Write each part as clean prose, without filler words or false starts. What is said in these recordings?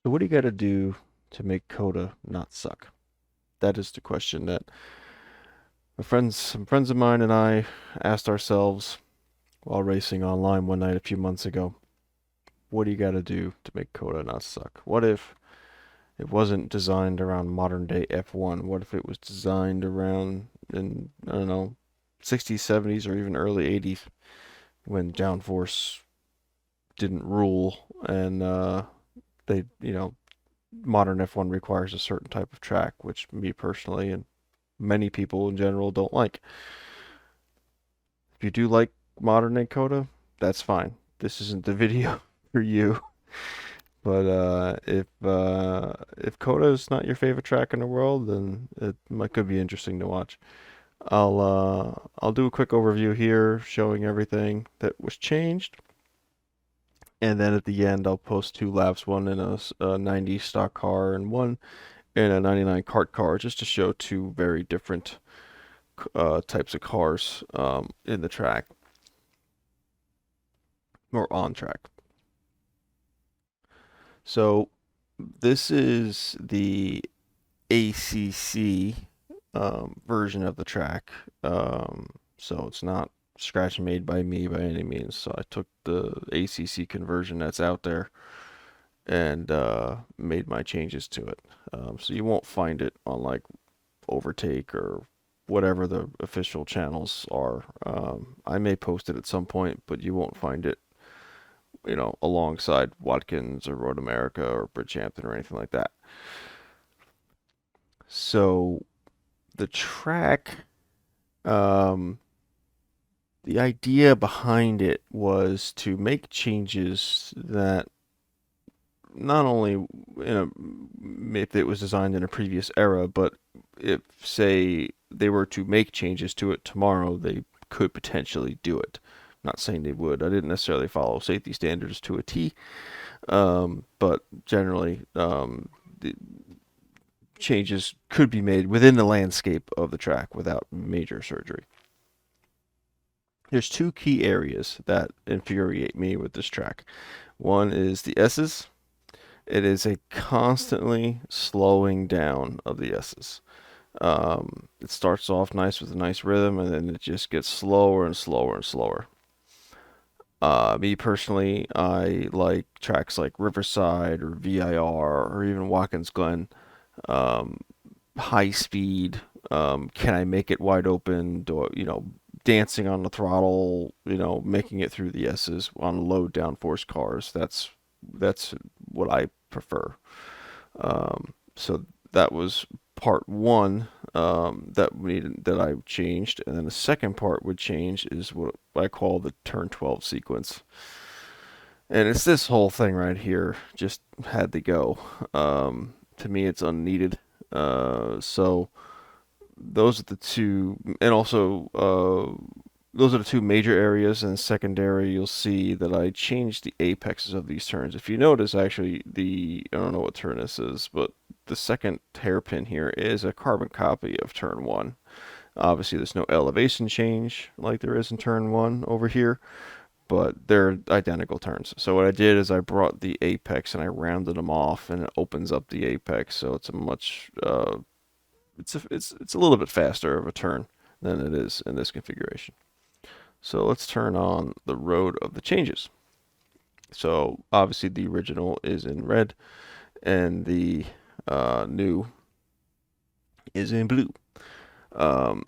So what do you got to do to make COTA not suck? That is the question that some friends of mine and I asked ourselves while racing online one night a few months ago. What do you got to do to make COTA not suck? What if it wasn't designed around modern day F1? What if it was designed around in, I don't know, 60s, 70s, or even early 80s when downforce didn't rule and they, modern F1 requires a certain type of track, which me personally and many people in general don't like. If you do like modern day COTA, that's fine. This isn't the video for you. But if COTA is not your favorite track in the world, then could be interesting to watch. I'll do a quick overview here, showing everything that was changed, and then at the end I'll post two laps, one in a 90 stock car and one in a 99 kart car, just to show two very different types of cars in the track or on track. So this is the ACC version of the track. So it's not scratch made by me by any means. So I took the ACC conversion that's out there and made my changes to it. So you won't find it on like Overtake or whatever the official channels are. I may post it at some point, but you won't find it, alongside Watkins or Road America or Bridgehampton or anything like that. So the track, um, the idea behind it was to make changes that not only if it was designed in a previous era, but if, say, they were to make changes to it tomorrow, they could potentially do it. I'm not saying they would. I didn't necessarily follow safety standards to a T, but generally, the changes could be made within the landscape of the track without major surgery. There's two key areas that infuriate me with this track. One is the S's. It is a constantly slowing down of the S's. It starts off nice with a nice rhythm, and then it just gets slower and slower and slower. Me personally, I like tracks like Riverside or VIR or even Watkins Glen. Um, High speed. Can I make it wide open? Dancing on the throttle. Making it through the S's on low downforce cars. That's what I prefer. So that was part one that I changed, and then the second part would change is what I call the turn 12 sequence, and it's this whole thing right here. Just had to go. To me, it's unneeded. So those are the two, and also those are the two major areas. And secondary, you'll see that I changed the apexes of these turns. If you notice, actually, I don't know what turn this is, but the second hairpin here is a carbon copy of turn one. Obviously, there's no elevation change like there is in turn one over here, but they're identical turns. So what I did is I brought the apex and I rounded them off, and it opens up the apex, so it's a much it's a little bit faster of a turn than it is in this configuration. So let's turn on the road of the changes. So obviously the original is in red, and the new is in blue. Um,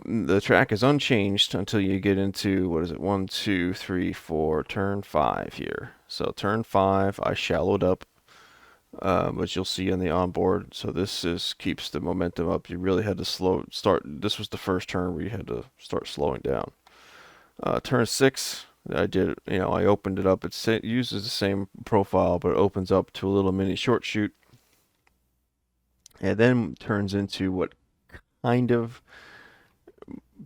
the track is unchanged until you get into, what is it, 1, 2, 3, 4, turn 5 here. So turn 5, I shallowed up, which you'll see on the onboard. So this keeps the momentum up. You really had to start. This was the first turn where you had to start slowing down. Turn 6, I opened it up. It uses the same profile, but it opens up to a little mini short shoot, and then turns into what kind of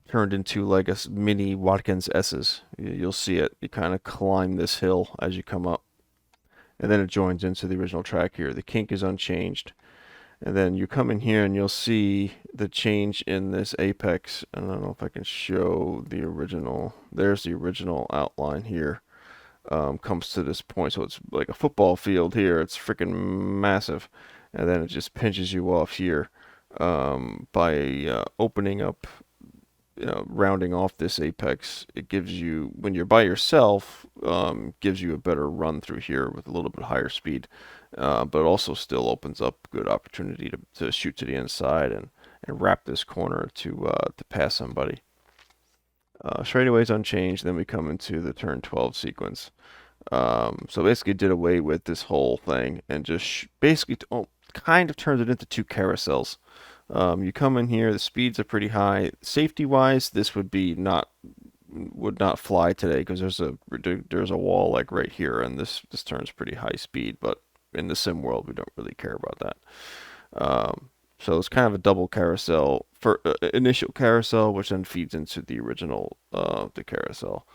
turned into like a mini Watkins S's. You'll see it. You kind of climb this hill as you come up, and then it joins into the original track here. The kink is unchanged. And then you come in here and you'll see the change in this apex. I don't know if I can show the original. There's the original outline here comes to this point. So it's like a football field here. It's freaking massive. And then it just pinches you off here by opening up, rounding off this apex. It gives you, when you're by yourself, gives you a better run through here with a little bit higher speed, but also still opens up good opportunity to shoot to the inside and wrap this corner to pass somebody. Straightaway's unchanged. Then we come into the turn 12 sequence. So basically did away with this whole thing and just basically kind of turned it into two carousels. You come in here, the speeds are pretty high. Safety wise, this would not fly today because there's a wall like right here, and this turns pretty high speed. But in the sim world, we don't really care about that. So it's kind of a double carousel for initial carousel, which then feeds into the original the carousel,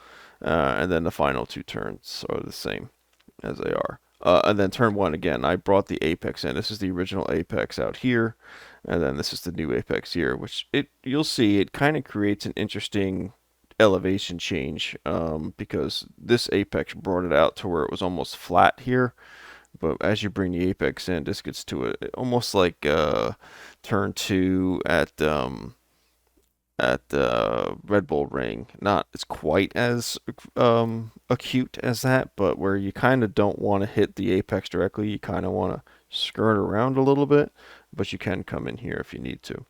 and then the final two turns are the same as they are. And then turn one again, I brought the apex in. This is the original apex out here, and then this is the new apex here, which you'll see it kind of creates an interesting elevation change because this apex brought it out to where it was almost flat here, but as you bring the apex in, this gets to it almost like turn two at the Red Bull Ring. Not as quite as acute as that, but where you kind of don't want to hit the apex directly. You kind of want to skirt around a little bit, but you can come in here if you need to.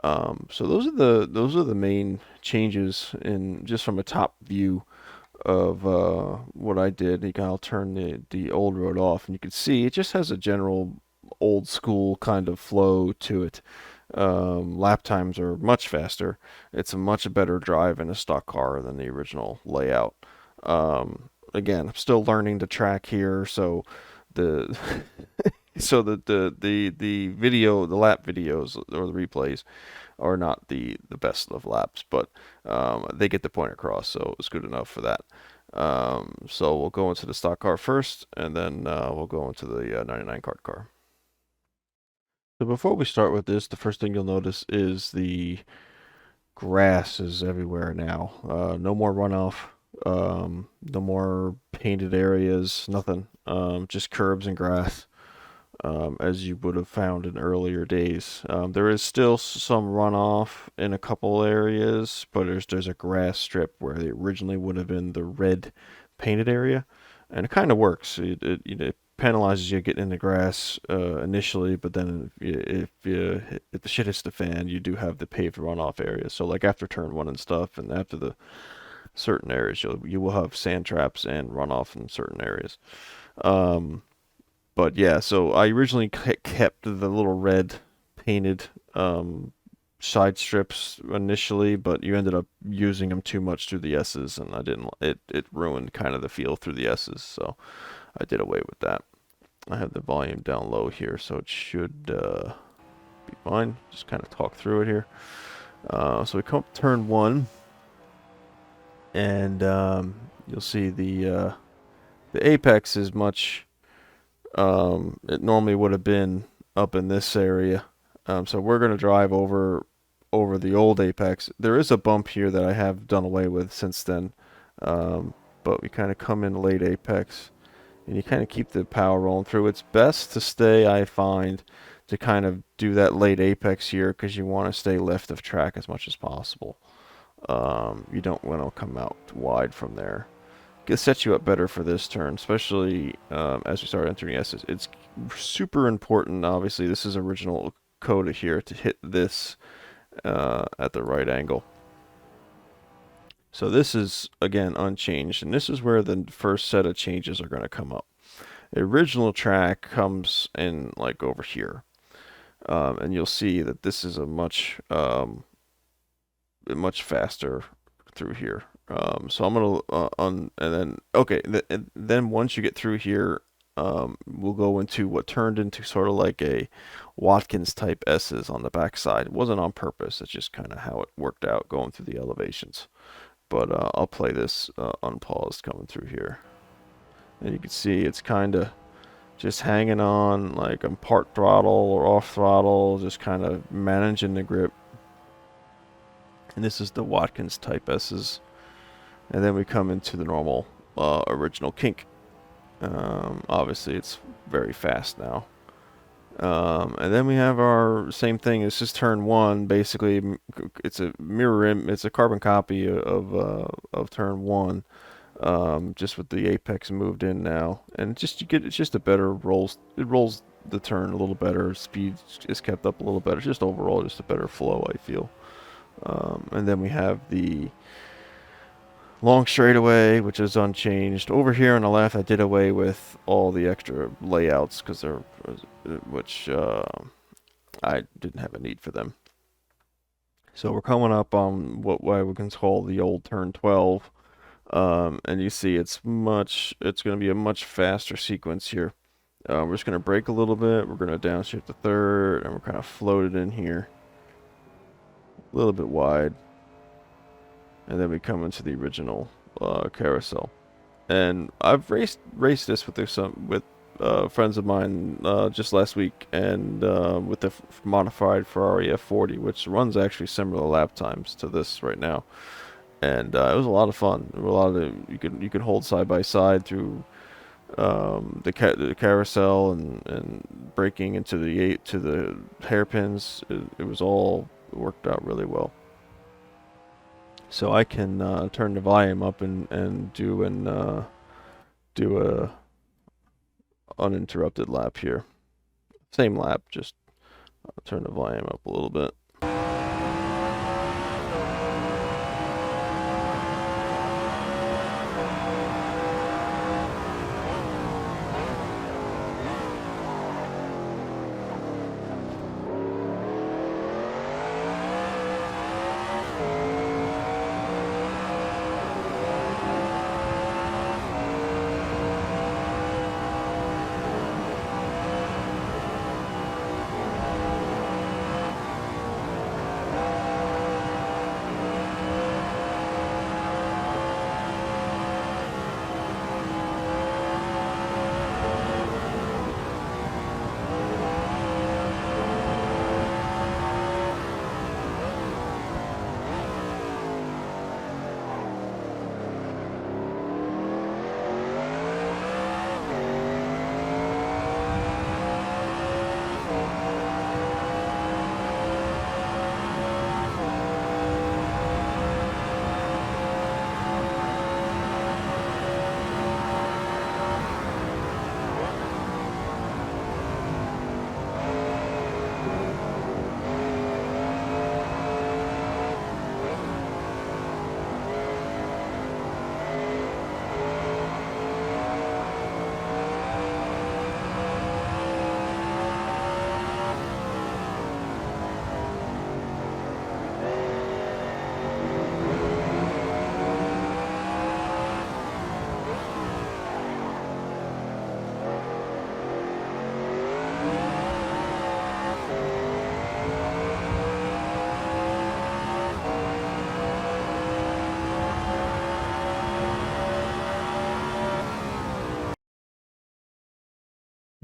So those are the main changes in just from a top view of what I did. I'll turn the old road off, and you can see it just has a general old school kind of flow to it. Lap times are much faster. It's a much better drive in a stock car than the original layout. Again, I'm still learning the track here, so the the lap videos or the replays are not the best of laps, but they get the point across, so it's good enough for that. So we'll go into the stock car first, and then we'll go into the 99 kart car. So before we start with this, the first thing you'll notice is the grass is everywhere now. No more runoff. No more painted areas. Nothing. Just curbs and grass, as you would have found in earlier days. There is still some runoff in a couple areas, but there's a grass strip where they originally would have been the red painted area, and it kind of works. It penalizes you getting in the grass initially, but then if the shit hits the fan, you do have the paved runoff area. So like after turn one and stuff, and after the certain areas, you will have sand traps and runoff in certain areas. But yeah, so I originally kept the little red painted side strips initially, but you ended up using them too much through the S's, and I didn't. It ruined kind of the feel through the S's, so I did away with that. I have the volume down low here, so it should be fine. Just kind of talk through it here. So we come up to turn one, and you'll see the apex is much. It normally would have been up in this area. So we're going to drive over the old apex. There is a bump here that I have done away with since then, but we kind of come in late apex, and you kind of keep the power rolling through. It's best to stay, I find, to kind of do that late apex here because you want to stay left of track as much as possible. You don't want to come out wide from there. It sets you up better for this turn, especially as we start entering S's. It's super important, obviously, this is original COTA here, to hit this at the right angle. So this is, again, unchanged, and this is where the first set of changes are going to come up. The original track comes in like over here, and you'll see that this is a much faster through here. So I'm gonna and then okay, then once you get through here, we'll go into what turned into sort of like a Watkins type S's on the backside. It wasn't on purpose. It's just kind of how it worked out going through the elevations. But I'll play this unpaused coming through here, and you can see it's kind of just hanging on, like I'm part throttle or off throttle, just kind of managing the grip. And this is the Watkins type S's. And then we come into the normal original kink. Obviously, it's very fast now. And then we have our same thing. It's just turn one. Basically, it's a it's a carbon copy of turn one. Just with the apex moved in now, and just you get it's just a better rolls. It rolls the turn a little better. Speed is kept up a little better. Just overall, just a better flow, I feel. And then we have the long straightaway, which is unchanged. Over here on the left, I did away with all the extra layouts because they're, which I didn't have a need for them. So we're coming up on what we can call the old turn 12, and you see it's going to be a much faster sequence here. We're just going to brake a little bit. We're going to downshift the third, and we're kind of floated in here, a little bit wide. And then we come into the original carousel. And I've raced this with friends of mine just last week, and with the modified Ferrari F40, which runs actually similar lap times to this right now. And it was a lot of fun. There were a lot of you could hold side by side through the carousel and braking into the hairpins. It was all worked out really well. So I can turn the volume up and do a uninterrupted lap here. Same lap, just turn the volume up a little bit.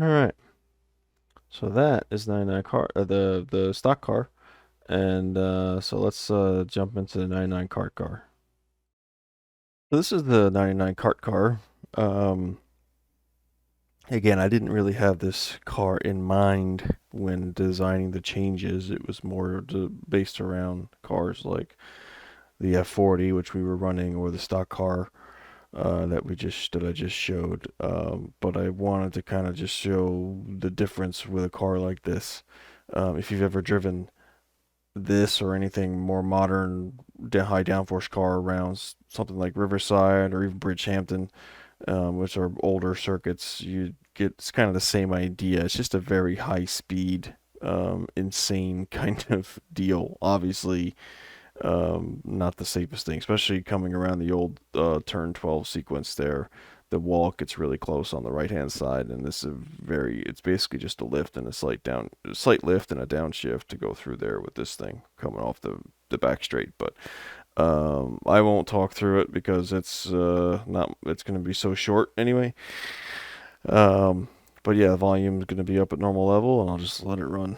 All right. So that is 99 car, the stock car, and so let's jump into the 99 kart car. So this is the 99 kart car. Again, I didn't really have this car in mind when designing the changes. It was more based around cars like the F40, which we were running, or the stock car that I just showed. But I wanted to kind of just show the difference with a car like this. If you've ever driven this or anything more modern, high downforce car around something like Riverside or even Bridgehampton, which are older circuits, you get it's kind of the same idea. It's just a very high speed, insane kind of deal. Obviously, not the safest thing, especially coming around the old turn 12 sequence there. The wall gets really close on the right hand side, and this is it's basically just a lift and a slight lift and a downshift to go through there with this thing coming off the back straight. But I won't talk through it because it's going to be so short anyway. But yeah, the volume is going to be up at normal level, and I'll just let it run.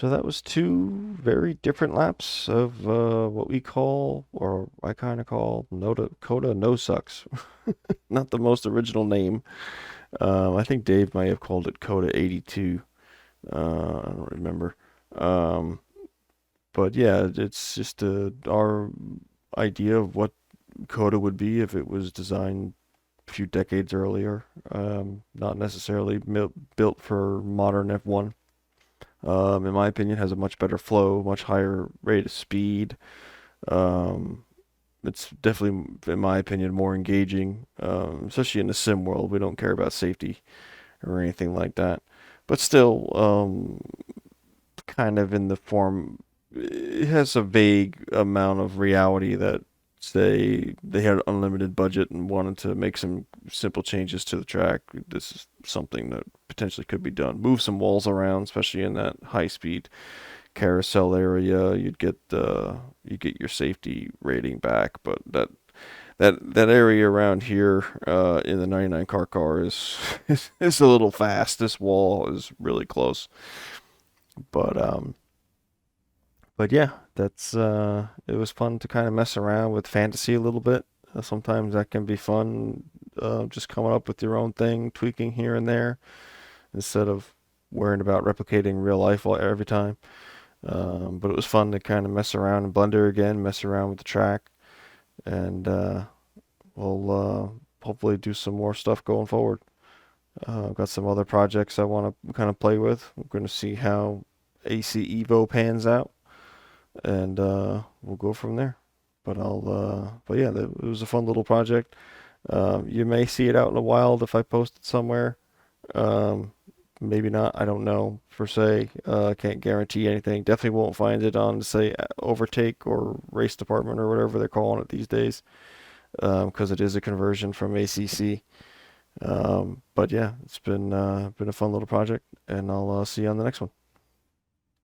So that was two very different laps of what we call, or I kind of call, COTA no sucks. Not the most original name. I think Dave might have called it COTA 82. I don't remember. Um, but yeah, it's just our idea of what COTA would be if it was designed a few decades earlier. Not necessarily built for modern F1. In my opinion, has a much better flow, much higher rate of speed. Um, it's definitely, in my opinion, more engaging, especially in the sim world. We don't care about safety or anything like that. But still, kind of in the form, it has a vague amount of reality that say they had an unlimited budget and wanted to make some simple changes to the track. This is something that potentially could be done. Move some walls around, especially in that high speed carousel area. You get your safety rating back, but that area around here in the 99 car is a little fast. This wall is really close, but yeah, that's it was fun to kind of mess around with fantasy a little bit. Sometimes that can be fun, just coming up with your own thing, tweaking here and there, instead of worrying about replicating real life every time. But it was fun to kind of mess around in Blender again, mess around with the track, and we'll hopefully do some more stuff going forward. I've got some other projects I want to kind of play with. We're going to see how AC Evo pans out, and we'll go from there. But yeah, it was a fun little project. You may see it out in the wild if I post it somewhere. Um, Maybe not. I don't know per se. Can't guarantee anything. Definitely won't find it on, say, Overtake or Race Department or whatever they're calling it these days, because it is a conversion from ACC. But yeah, it's been a fun little project, and I'll see you on the next one.